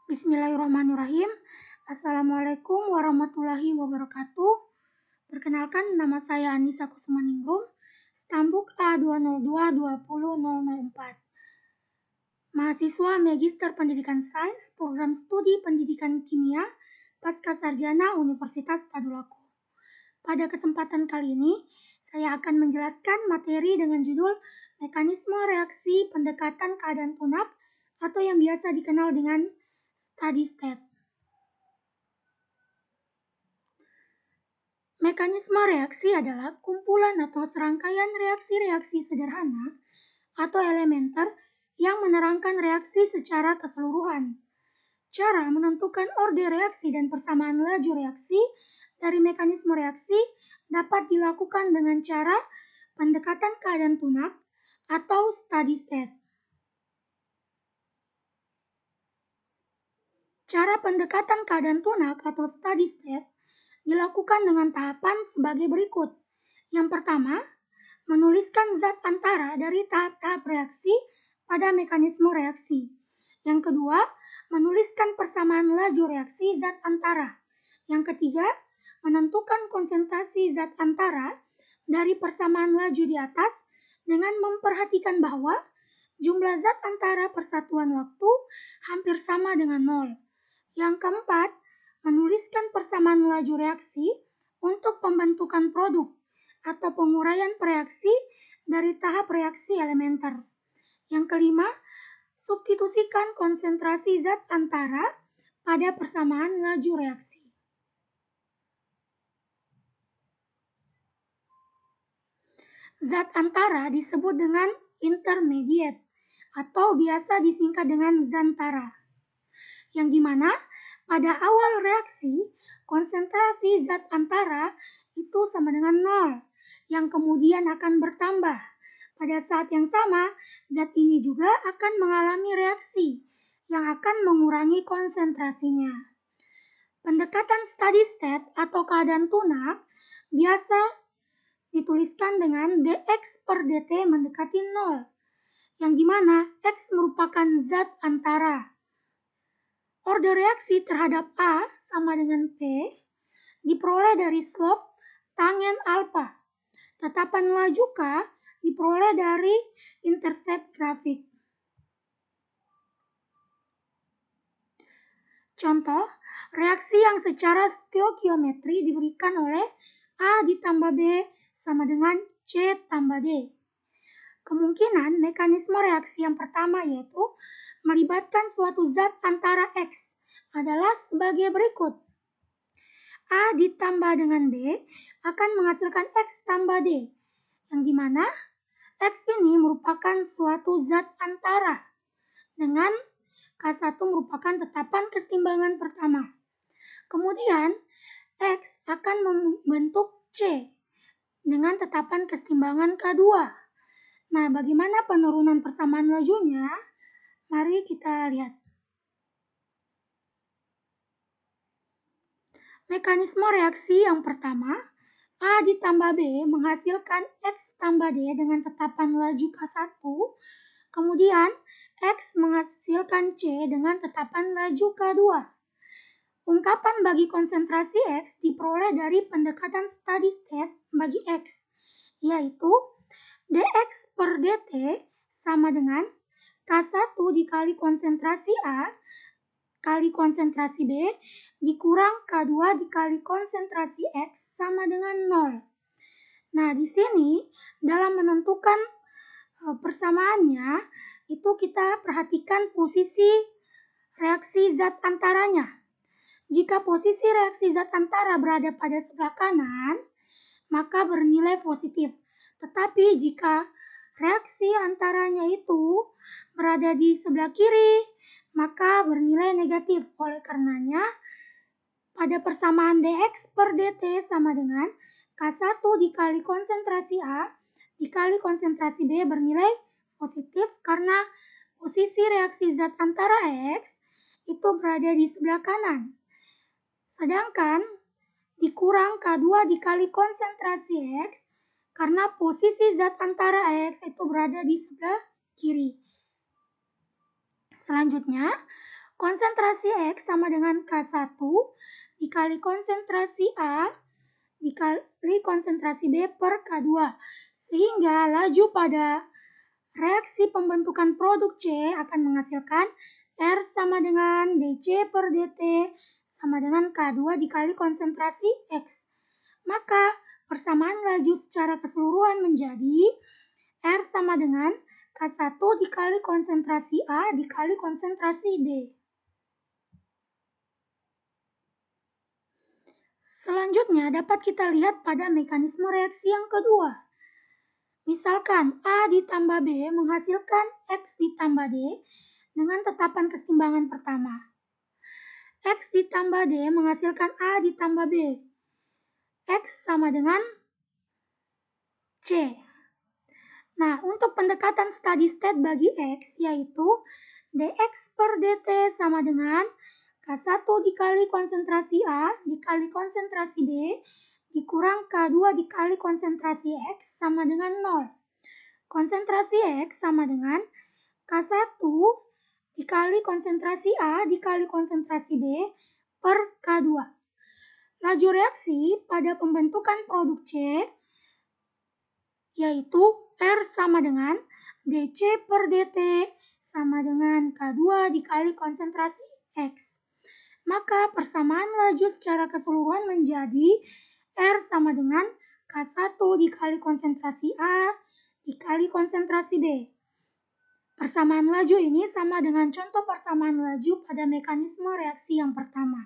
Bismillahirrahmanirrahim. Assalamualaikum warahmatullahi wabarakatuh. Perkenalkan, nama saya Anissa Kusmaningrum, Stambuk A202200004. Mahasiswa Magister Pendidikan Sains, Program Studi Pendidikan Kimia, Pascasarjana Universitas Tadulako. Pada kesempatan kali ini, saya akan menjelaskan materi dengan judul Mekanisme Reaksi Pendekatan Keadaan Tunak atau yang biasa dikenal dengan steady state. Mekanisme reaksi adalah kumpulan atau serangkaian reaksi-reaksi sederhana atau elementer yang menerangkan reaksi secara keseluruhan. Cara menentukan orde reaksi dan persamaan laju reaksi dari mekanisme reaksi dapat dilakukan dengan cara pendekatan keadaan tunak atau steady state. Cara pendekatan keadaan tunak atau steady state dilakukan dengan tahapan sebagai berikut. Yang pertama, menuliskan zat antara dari tahap-tahap reaksi pada mekanisme reaksi. Yang kedua, menuliskan persamaan laju reaksi zat antara. Yang ketiga, menentukan konsentrasi zat antara dari persamaan laju di atas dengan memperhatikan bahwa jumlah zat antara persatuan waktu hampir sama dengan 0. Yang keempat, menuliskan persamaan laju reaksi untuk pembentukan produk atau penguraian reaksi dari tahap reaksi elementer. Yang kelima, substitusikan konsentrasi zat antara pada persamaan laju reaksi. Zat antara disebut dengan intermediate atau biasa disingkat dengan zantara, yang dimana pada awal reaksi konsentrasi zat antara itu sama dengan 0, yang kemudian akan bertambah. Pada saat yang sama, zat ini juga akan mengalami reaksi yang akan mengurangi konsentrasinya. Pendekatan steady state atau keadaan tunak biasa dituliskan dengan dx per dt mendekati 0, yang dimana x merupakan zat antara. Orde reaksi terhadap A sama dengan P diperoleh dari slope tangen alfa. Tetapan laju K diperoleh dari intercept grafik. Contoh, reaksi yang secara stoikiometri diberikan oleh A ditambah B sama dengan C tambah D. Kemungkinan mekanisme reaksi yang pertama yaitu melibatkan suatu zat antara X adalah sebagai berikut. A ditambah dengan B akan menghasilkan X tambah D, yang dimana X ini merupakan suatu zat antara dengan K1 merupakan tetapan keseimbangan pertama. Kemudian X akan membentuk C dengan tetapan keseimbangan K2. Nah, bagaimana penurunan persamaan lajunya? Mari kita lihat. Mekanisme reaksi yang pertama, A ditambah B menghasilkan X tambah D dengan tetapan laju K1, kemudian X menghasilkan C dengan tetapan laju K2. Ungkapan bagi konsentrasi X diperoleh dari pendekatan steady state bagi X, yaitu dx per dt sama dengan K1 dikali konsentrasi A kali konsentrasi B dikurang K2 dikali konsentrasi X sama dengan 0. Nah, di sini dalam menentukan persamaannya itu kita perhatikan posisi reaksi zat antaranya. Jika posisi reaksi zat antara berada pada sebelah kanan, maka bernilai positif. Tetapi jika reaksi antaranya itu berada di sebelah kiri, maka bernilai negatif. Oleh karenanya, pada persamaan dx per dt sama dengan K1 dikali konsentrasi A dikali konsentrasi B bernilai positif karena posisi reaksi zat antara X itu berada di sebelah kanan. Sedangkan dikurang K2 dikali konsentrasi X karena posisi zat antara X itu berada di sebelah kiri. Selanjutnya, Konsentrasi X sama dengan K1 dikali konsentrasi A dikali konsentrasi B per K2. Sehingga laju pada reaksi pembentukan produk C akan menghasilkan R sama dengan dC per dt sama dengan K2 dikali konsentrasi X. Maka persamaan laju secara keseluruhan menjadi R sama dengan K1 dikali konsentrasi A dikali konsentrasi B. Selanjutnya dapat kita lihat pada mekanisme reaksi yang kedua. Misalkan A ditambah B menghasilkan X ditambah D dengan tetapan keseimbangan pertama. X ditambah D menghasilkan A ditambah B. X sama dengan C. Nah, untuk pendekatan steady state bagi X yaitu dx per dt sama dengan K1 dikali konsentrasi A dikali konsentrasi B dikurang K2 dikali konsentrasi X sama dengan 0. Konsentrasi X sama dengan K1 dikali konsentrasi A dikali konsentrasi B per K2. Laju reaksi pada pembentukan produk C yaitu R sama dengan dC per dt sama dengan K2 dikali konsentrasi X. Maka persamaan laju secara keseluruhan menjadi R sama dengan K1 dikali konsentrasi A dikali konsentrasi B. Persamaan laju ini sama dengan contoh persamaan laju pada mekanisme reaksi yang pertama.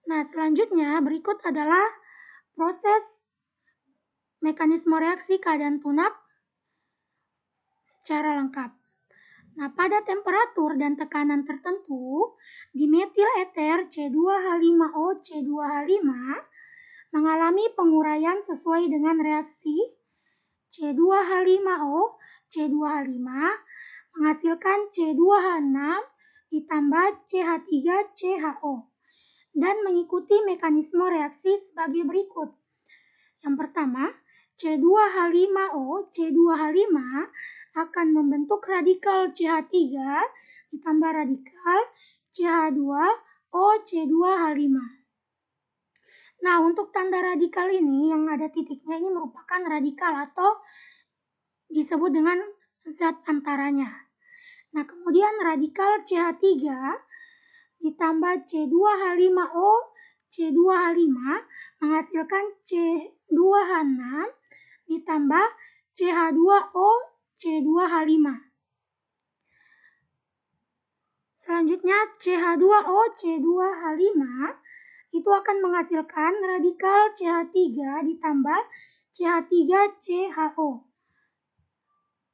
Nah, selanjutnya berikut adalah proses mekanisme reaksi keadaan tunak secara lengkap. Nah, pada temperatur dan tekanan tertentu, dimetil eter C2H5O C2H5 mengalami penguraian sesuai dengan reaksi C2H5O C2H5 menghasilkan C2H6 ditambah CH3CHO dan mengikuti mekanisme reaksi sebagai berikut. Yang pertama, C2H5O C2H5 akan membentuk radikal CH3 ditambah radikal CH2O C2H5. Nah, untuk tanda radikal ini yang ada titiknya ini merupakan radikal atau disebut dengan zat antaranya. Nah, kemudian radikal CH3 ditambah C2H5O C2H5 menghasilkan C2H6 ditambah CH2O C2H5. Selanjutnya CH2O C2H5 itu akan menghasilkan radikal CH3 ditambah CH3CHO.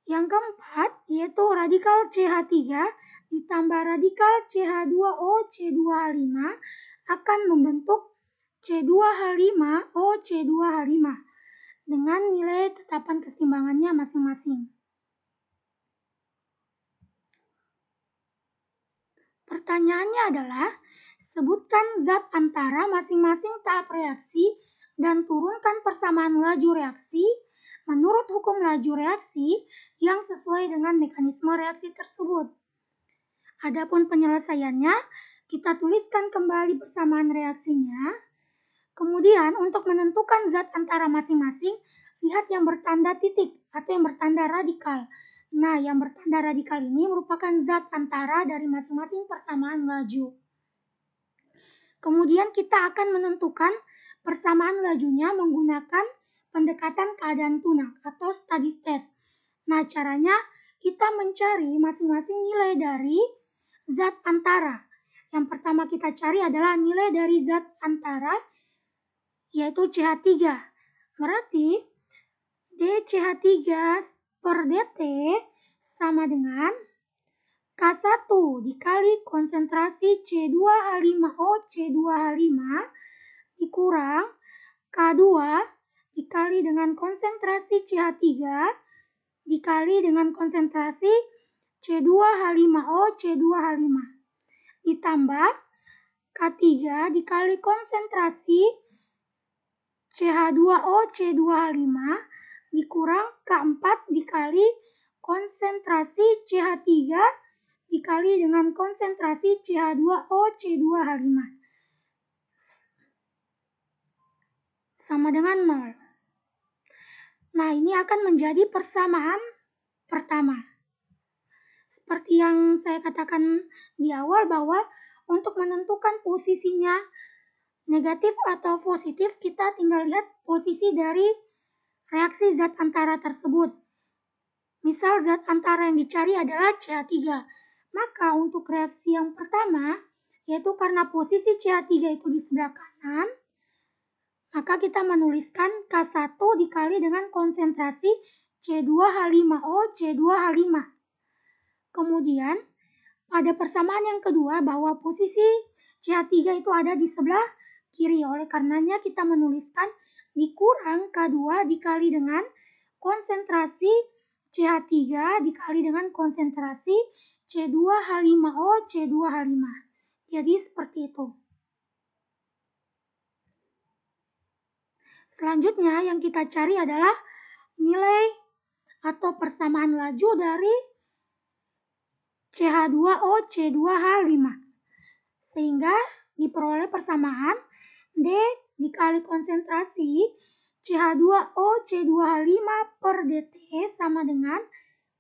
Yang keempat yaitu radikal CH3 ditambah radikal CH2O C2H5 akan membentuk C2H5O C2H5 dengan nilai tetapan keseimbangannya masing-masing. Pertanyaannya adalah, sebutkan zat antara masing-masing tahap reaksi dan turunkan persamaan laju reaksi menurut hukum laju reaksi yang sesuai dengan mekanisme reaksi tersebut. Adapun penyelesaiannya, kita tuliskan kembali persamaan reaksinya. Kemudian untuk menentukan zat antara masing-masing, lihat yang bertanda titik atau yang bertanda radikal. Nah, yang bertanda radikal ini merupakan zat antara dari masing-masing persamaan laju. Kemudian kita akan menentukan persamaan lajunya menggunakan pendekatan keadaan tunak atau steady state. Nah, caranya kita mencari masing-masing nilai dari zat antara. Yang pertama kita cari adalah nilai dari zat antara, yaitu CH3. Berarti dCH3 per dt sama dengan K1 dikali konsentrasi C2H5O C2H5 dikurang K2 dikali dengan konsentrasi CH3 dikali dengan konsentrasi C2H5O C2H5 ditambah K3 dikali konsentrasi CH2O C2H5 dikurang K4 dikali konsentrasi CH3 dikali dengan konsentrasi CH2O C2H5 sama dengan 0. Nah, ini akan menjadi persamaan pertama. Seperti yang saya katakan di awal bahwa untuk menentukan posisinya negatif atau positif, kita tinggal lihat posisi dari reaksi zat antara tersebut. Misal zat antara yang dicari adalah CH3. Maka untuk reaksi yang pertama, yaitu karena posisi CH3 itu di sebelah kanan, maka kita menuliskan K1 dikali dengan konsentrasi C2H5O C2H5. Kemudian, pada persamaan yang kedua bahwa posisi CH3 itu ada di sebelah kiri. Oleh karenanya kita menuliskan dikurang K2 dikali dengan konsentrasi CH3 dikali dengan konsentrasi C2H5O C2H5. Jadi seperti itu. Selanjutnya yang kita cari adalah nilai atau persamaan laju dari CH2O C2H5. Sehingga diperoleh persamaan D dikali konsentrasi CH2O C2H5 per dt sama dengan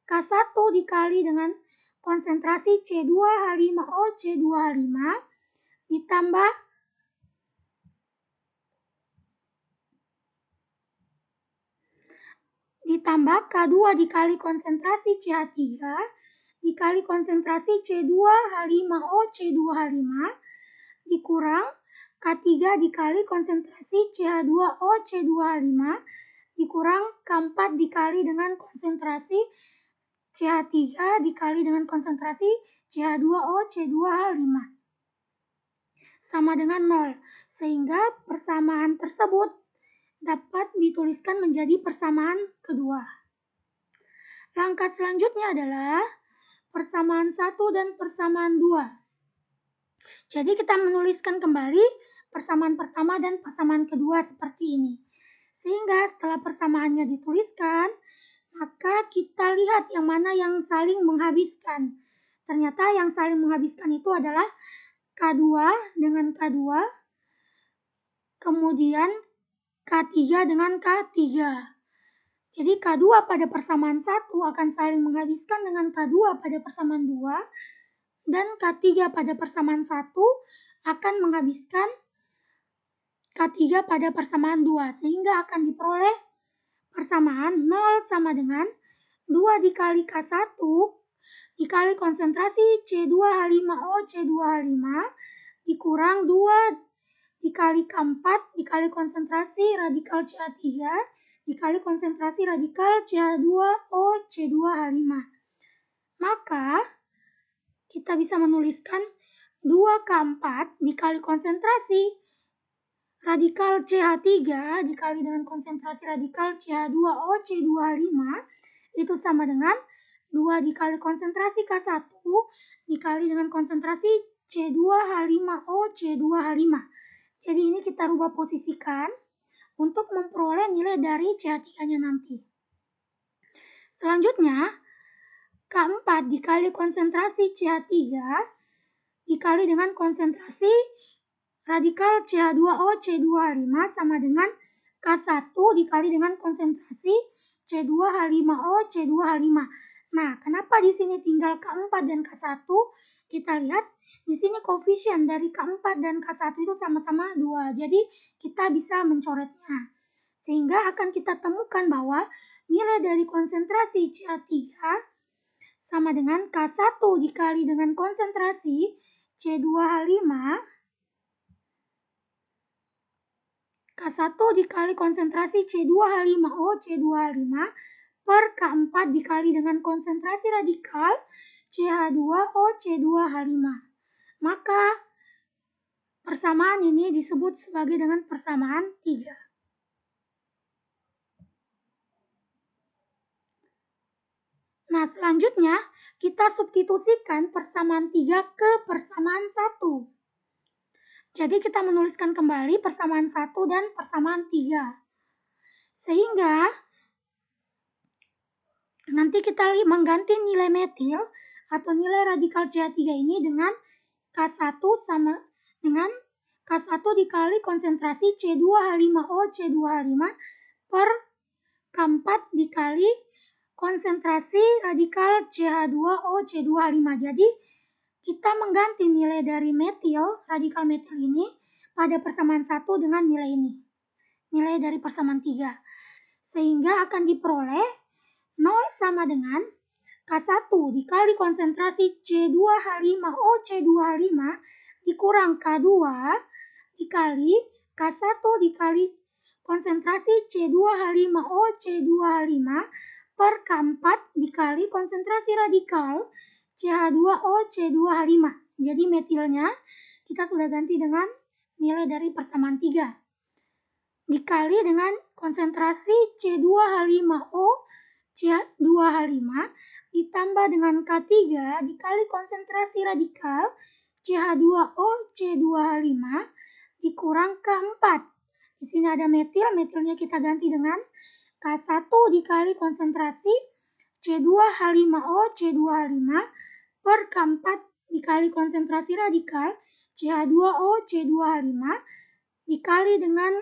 K1 dikali dengan konsentrasi C2H5O C2H5 ditambah K2 dikali konsentrasi CH3 dikali konsentrasi C2H5O C2H5 dikurang K3 dikali konsentrasi CH2O C2H5 dikurang K4 dikali dengan konsentrasi CH3 dikali dengan konsentrasi CH2O C2H5 sama dengan 0. Sehingga persamaan tersebut dapat dituliskan menjadi persamaan kedua. Langkah selanjutnya adalah persamaan 1 dan persamaan 2. Jadi kita menuliskan kembali persamaan pertama dan persamaan kedua seperti ini. Sehingga setelah persamaannya dituliskan, maka kita lihat yang mana yang saling menghabiskan. Ternyata yang saling menghabiskan itu adalah K2 dengan K2, kemudian K3 dengan K3. Jadi K2 pada persamaan 1 akan saling menghabiskan dengan K2 pada persamaan 2, dan K3 pada persamaan 1 akan menghabiskan K3 pada persamaan 2, sehingga akan diperoleh persamaan 0 sama dengan 2 dikali K1 dikali konsentrasi C2H5O C2H5 dikurang 2 dikali K4 dikali konsentrasi radikal CH3 dikali konsentrasi radikal CH2O C2H5. Maka kita bisa menuliskan 2K4 dikali konsentrasi radikal CH3 dikali dengan konsentrasi radikal CH2O C2H5 itu sama dengan 2 dikali konsentrasi K1 dikali dengan konsentrasi C2H5O C2H5. Jadi ini kita rubah posisikan untuk memperoleh nilai dari CH3-nya nanti. Selanjutnya, K4 dikali konsentrasi CH3 dikali dengan konsentrasi radikal CH2O C2H5 sama dengan K1 dikali dengan konsentrasi C2H5O C2H5. Nah, kenapa di sini tinggal K4 dan K1? Kita lihat di sini koefisien dari K4 dan K1 itu sama-sama 2. Jadi kita bisa mencoretnya. Sehingga akan kita temukan bahwa nilai dari konsentrasi CH3 sama dengan K1 dikali dengan konsentrasi C2H5 K1 dikali konsentrasi C2H5O C2H5 per K4 dikali dengan konsentrasi radikal CH2O C2H5. Maka persamaan ini disebut sebagai dengan persamaan 3. Nah, selanjutnya kita substitusikan persamaan 3 ke persamaan 1. Jadi kita menuliskan kembali persamaan 1 dan persamaan 3. Sehingga nanti kita mengganti nilai metil atau nilai radikal CH3 ini dengan K1 sama dengan K1 dikali konsentrasi C2H5O C2H5 per K4 dikali konsentrasi radikal CH2O C2H5. Jadi kita mengganti nilai dari metil, radikal metil ini pada persamaan 1 dengan nilai ini. Nilai dari persamaan 3. Sehingga akan diperoleh 0 sama dengan K1 dikali konsentrasi C2H5O C2H5 dikurang K2 dikali K1 dikali konsentrasi C2H5O C2H5 per K4 dikali konsentrasi radikal CH2O C2H5. Jadi metilnya kita sudah ganti dengan nilai dari persamaan 3. Dikali dengan konsentrasi C2H5O CH2H5 ditambah dengan K3 dikali konsentrasi radikal CH2O C2H5 dikurang K4. Di sini ada metil, metilnya kita ganti dengan K1 dikali konsentrasi C2H5O C2H5 per K4 dikali konsentrasi radikal CH2O C2H5 dikali dengan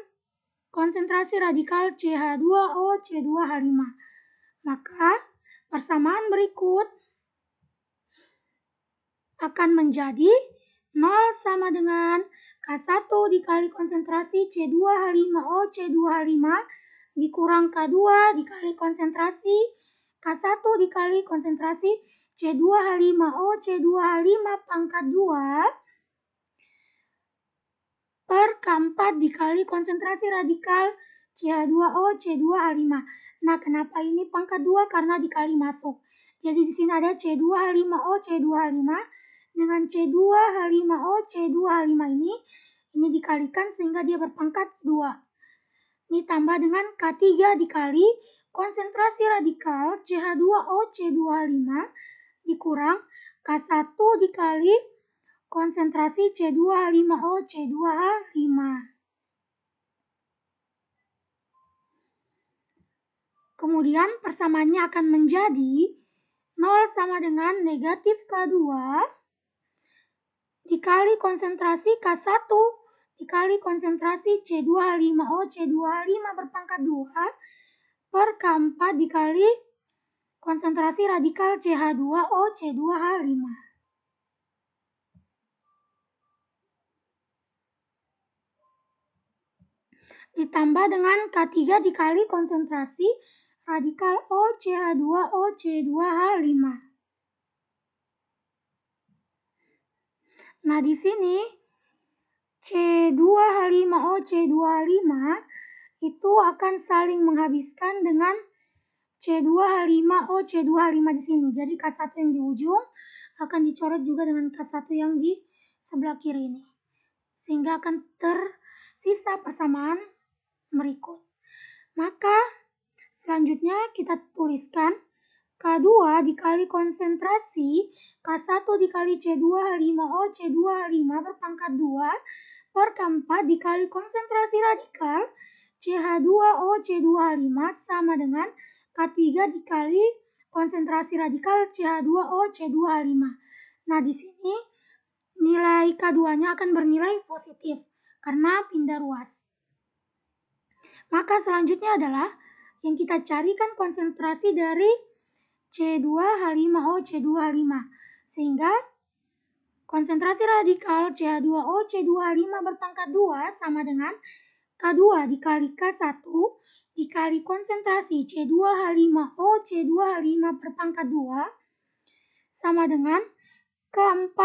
konsentrasi radikal CH2O C2H5. Maka persamaan berikut akan menjadi 0 sama dengan K1 dikali konsentrasi C2H5O C2H5 dikurang K2 dikali konsentrasi K1 dikali konsentrasi C2H5O C2H5 pangkat 2 per K4 dikali konsentrasi radikal CH2O C2H5. Nah, kenapa ini pangkat 2? Karena dikali masuk. Jadi di sini ada C2H5O C2H5 dengan C2H5O C2H5 ini dikalikan sehingga dia berpangkat 2. Ini tambah dengan K3 dikali konsentrasi radikal CH2O C2H5 dikurang K1 dikali konsentrasi C2H5O C2H5. Kemudian persamaannya akan menjadi 0 sama dengan negatif K2 dikali konsentrasi K1 dikali konsentrasi C2H5O C2H5 berpangkat 2 per K4 dikali konsentrasi radikal CH2O C2H5. Ditambah dengan K3 dikali konsentrasi radikal O CH2O C2H5. Nah, di sini C2H5O C2H5 itu akan saling menghabiskan dengan C2H5O C2H5 di sini. Jadi K1 yang di ujung akan dicoret juga dengan K1 yang di sebelah kiri ini. Sehingga akan tersisa persamaan berikut. Maka selanjutnya kita tuliskan K2 dikali konsentrasi K1 dikali C2H5O C2H5 berpangkat 2 per K4 dikali konsentrasi radikal CH2O C2H5 sama dengan K3 dikali konsentrasi radikal CH2O C2H5. Nah, di sini nilai K2-nya akan bernilai positif karena pindah ruas. Maka selanjutnya adalah yang kita carikan konsentrasi dari C2H5O C2H5. Sehingga konsentrasi radikal CH2O C2H5 berpangkat 2 sama dengan K2 dikali K1 dikali konsentrasi C2H5O C2H5 berpangkat 2 sama dengan K4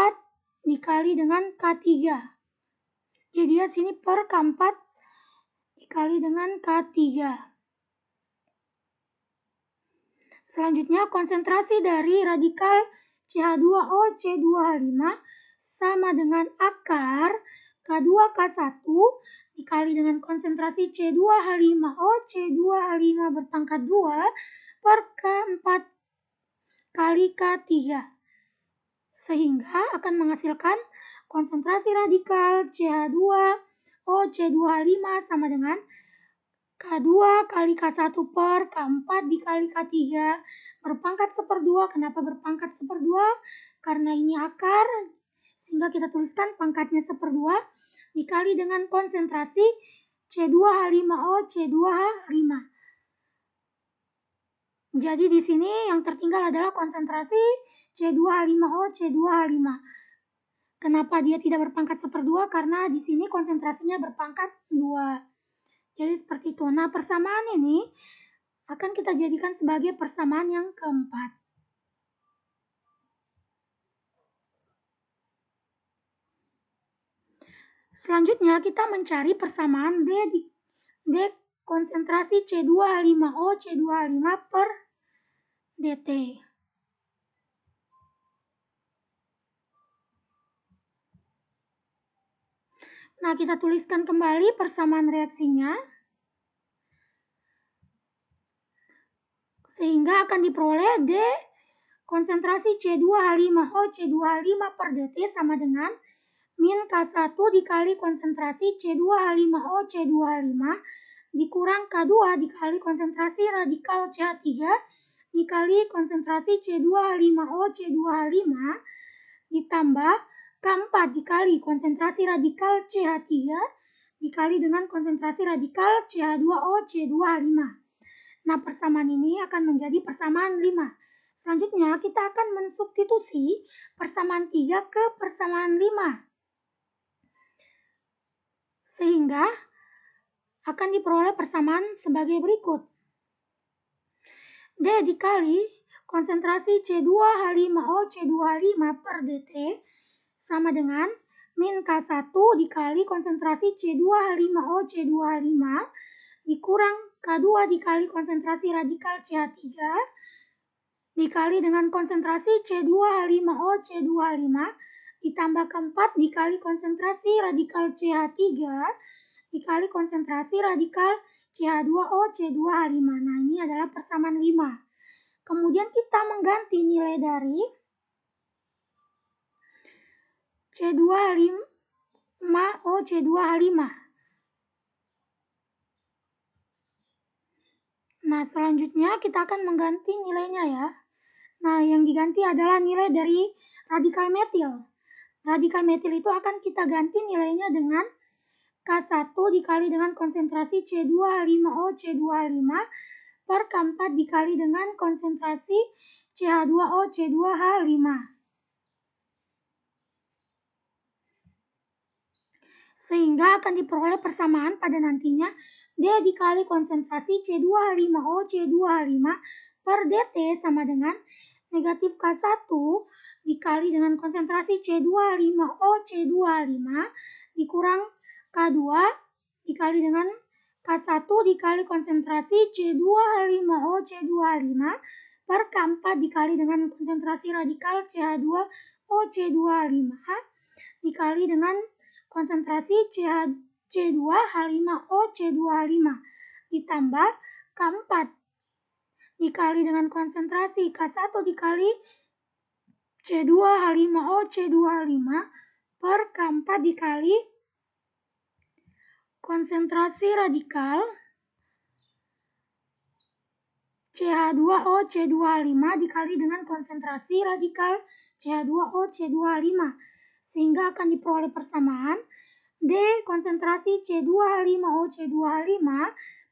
dikali dengan K3. Jadi ya sini per K4 dikali dengan K3. Selanjutnya konsentrasi dari radikal CH2O C2H5 sama dengan akar K2K1 dikali dengan konsentrasi C2H5O C2H5 berpangkat 2 per K4 kali K3. Sehingga akan menghasilkan konsentrasi radikal CH2O C2H5 sama dengan K2 kali K1 per K4 dikali K3 berpangkat 1/2. Kenapa berpangkat 1/2? Karena ini akar, sehingga kita tuliskan pangkatnya 1/2 dikali dengan konsentrasi C2H5O C2H5. Jadi di sini yang tertinggal adalah konsentrasi C2H5O C2H5. Kenapa dia tidak berpangkat 1/2? Karena di sini konsentrasinya berpangkat 2. Jadi seperti itu. Nah, persamaan ini akan kita jadikan sebagai persamaan yang keempat. Selanjutnya kita mencari persamaan D konsentrasi C2H5O C2H5 per dt. Nah, kita tuliskan kembali persamaan reaksinya. Sehingga akan diperoleh D konsentrasi C2H5O C2H5 per dt sama dengan min K1 dikali konsentrasi C2H5O C2H5 dikurang K2 dikali konsentrasi radikal CH3 dikali konsentrasi C2H5O C2H5 ditambah K4 dikali konsentrasi radikal CH3 dikali dengan konsentrasi radikal CH2O C2H5. Nah, persamaan ini akan menjadi persamaan 5. Selanjutnya kita akan mensubstitusi persamaan 3 ke persamaan 5. Sehingga akan diperoleh persamaan sebagai berikut. D dikali konsentrasi C2H5O C2H5 per dt sama dengan min K1 dikali konsentrasi C2H5O C2H5 dikurang K2 dikali konsentrasi radikal CH3 dikali dengan konsentrasi C2H5O C2H5 ditambah K4 dikali konsentrasi radikal CH3 dikali konsentrasi radikal CH2O C2H5. Nah, ini adalah persamaan 5. Kemudian kita mengganti nilai dari C2H5O C2H5. Nah, selanjutnya kita akan mengganti nilainya ya. Nah, yang diganti adalah nilai dari radikal metil. Radikal metil itu akan kita ganti nilainya dengan K1 dikali dengan konsentrasi C2H5O C2H5 per K4 dikali dengan konsentrasi CH2O C2H5. Sehingga akan diperoleh persamaan pada nantinya D dikali konsentrasi C2H5O C2H5 per dt sama dengan negatif K1 dikali dengan konsentrasi C2H5O C2H5 dikurang K2 dikali dengan K1 dikali konsentrasi C2H5O C2H5 per K4 dikali dengan konsentrasi radikal CH2O C2H5 dikali dengan konsentrasi C2H5O C2H5 ditambah K4 dikali dengan konsentrasi K1 dikali C2H5O C2H5 per K4 dikali konsentrasi radikal CH2O C2H5 dikali dengan konsentrasi radikal CH2O C2H5. Sehingga akan diperoleh persamaan D konsentrasi C2H5O C2H5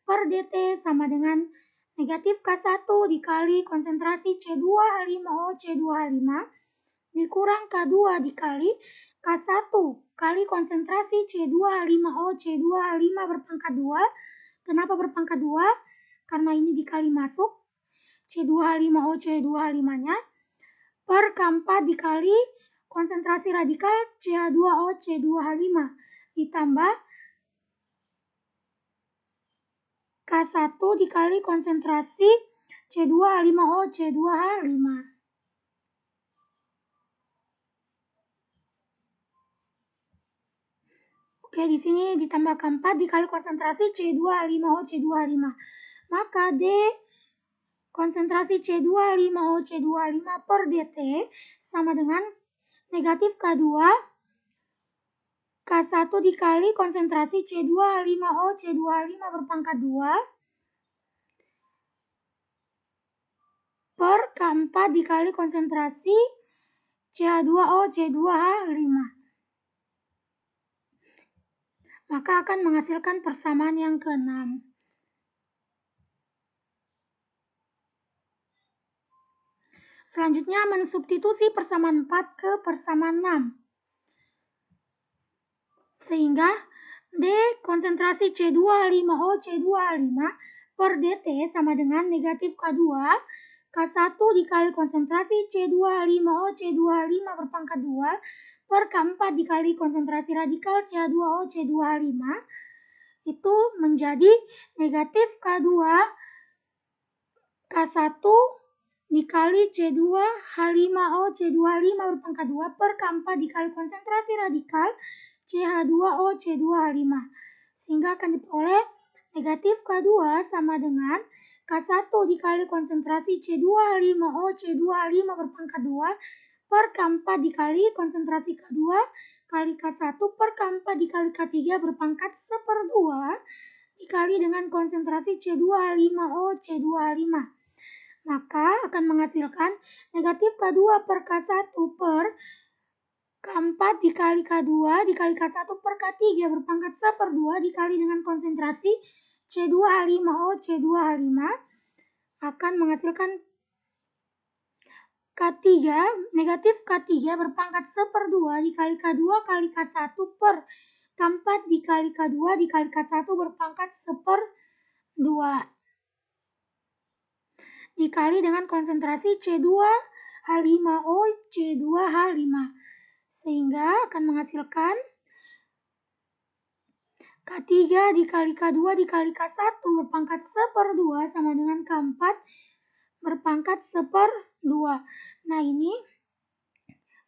per dt sama dengan negatif K1 dikali konsentrasi C2H5O C2H5 dikurang K2 dikali K1 kali konsentrasi C2H5O C2H5 berpangkat 2. Kenapa berpangkat 2? Karena ini dikali masuk C2H5O C2H5-nya per K4 dikali konsentrasi radikal CH2O C2H5 ditambah K1 dikali konsentrasi C2H5O C2H5. Oke, di sini ditambah K4 dikali konsentrasi C2H5O C2H5. Maka D konsentrasi C2H5O C2H5 per dt sama dengan negatif K2 K1 dikali konsentrasi C2H5O C2H5 berpangkat 2 per K4 dikali konsentrasi CH2O C2H5. Maka akan menghasilkan persamaan yang ke-6. Selanjutnya mensubstitusi persamaan 4 ke persamaan 6. Sehingga D konsentrasi C2H5O C2H5 per dt sama dengan negatif K2 K1 dikali konsentrasi C2H5O C2H5 berpangkat 2 per K4 dikali konsentrasi radikal CH2O C2H5 itu menjadi negatif K2 K1 dikali C2H5O C2H5 berpangkat 2 per K4 dikali konsentrasi radikal CH2O C2H5. Sehingga akan diperoleh negatif K2 sama dengan K1 dikali konsentrasi C2H5O C2H5 berpangkat 2 per K4 dikali konsentrasi K2 kali K1 per K4 dikali K3 berpangkat 1/2 dikali dengan konsentrasi C2H5O C2H5. Maka akan menghasilkan negatif K2 per K1 per K4 dikali K2 dikali K1 per K3 berpangkat 1/2 dikali dengan konsentrasi C2H5O C2H5 akan menghasilkan K3, negatif K3 berpangkat 1/2 dikali K2 kali K1 per K4 dikali K2 dikali K1 berpangkat 1/2 dikali dengan konsentrasi C2H5O C2H5 sehingga akan menghasilkan K3 dikali K2 dikali K1 berpangkat 1/2 sama dengan K4 berpangkat 1/2. Nah ini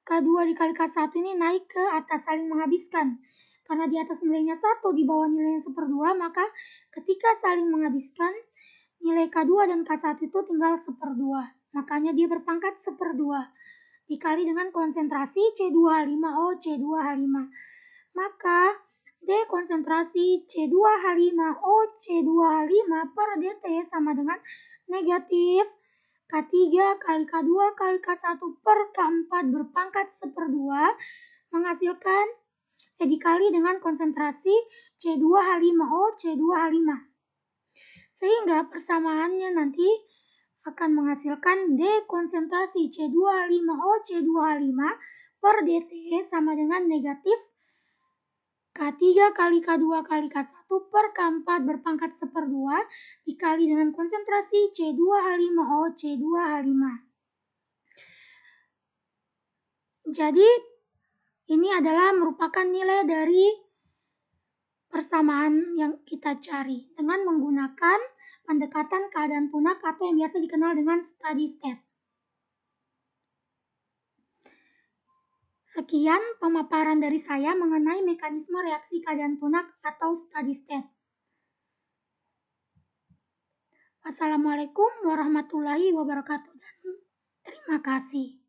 K2 dikali K1 ini naik ke atas saling menghabiskan. Karena di atas nilainya 1 di bawah nilainya 1/2 maka ketika saling menghabiskan nilai K2 dan K1 itu tinggal 1/2. Makanya dia berpangkat 1/2 dikali dengan konsentrasi C2H5O C2H5. Maka D konsentrasi C2H5O C2H5 per dt sama dengan negatif K3 kali K2 kali K1 per K4 berpangkat 1/2 menghasilkan dikali dengan konsentrasi C2H5O C2H5. Sehingga persamaannya nanti akan menghasilkan D konsentrasi C2H5O C2H5 per dt sama dengan negatif K3 kali K2 kali K1 per K4 berpangkat 1/2 dikali dengan konsentrasi C2H5O C2H5. Jadi ini adalah merupakan nilai dari persamaan yang kita cari dengan menggunakan pendekatan keadaan punak atau yang biasa dikenal dengan steady state. Sekian pemaparan dari saya mengenai mekanisme reaksi keadaan punak atau steady state. Wassalamualaikum warahmatullahi wabarakatuh dan terima kasih.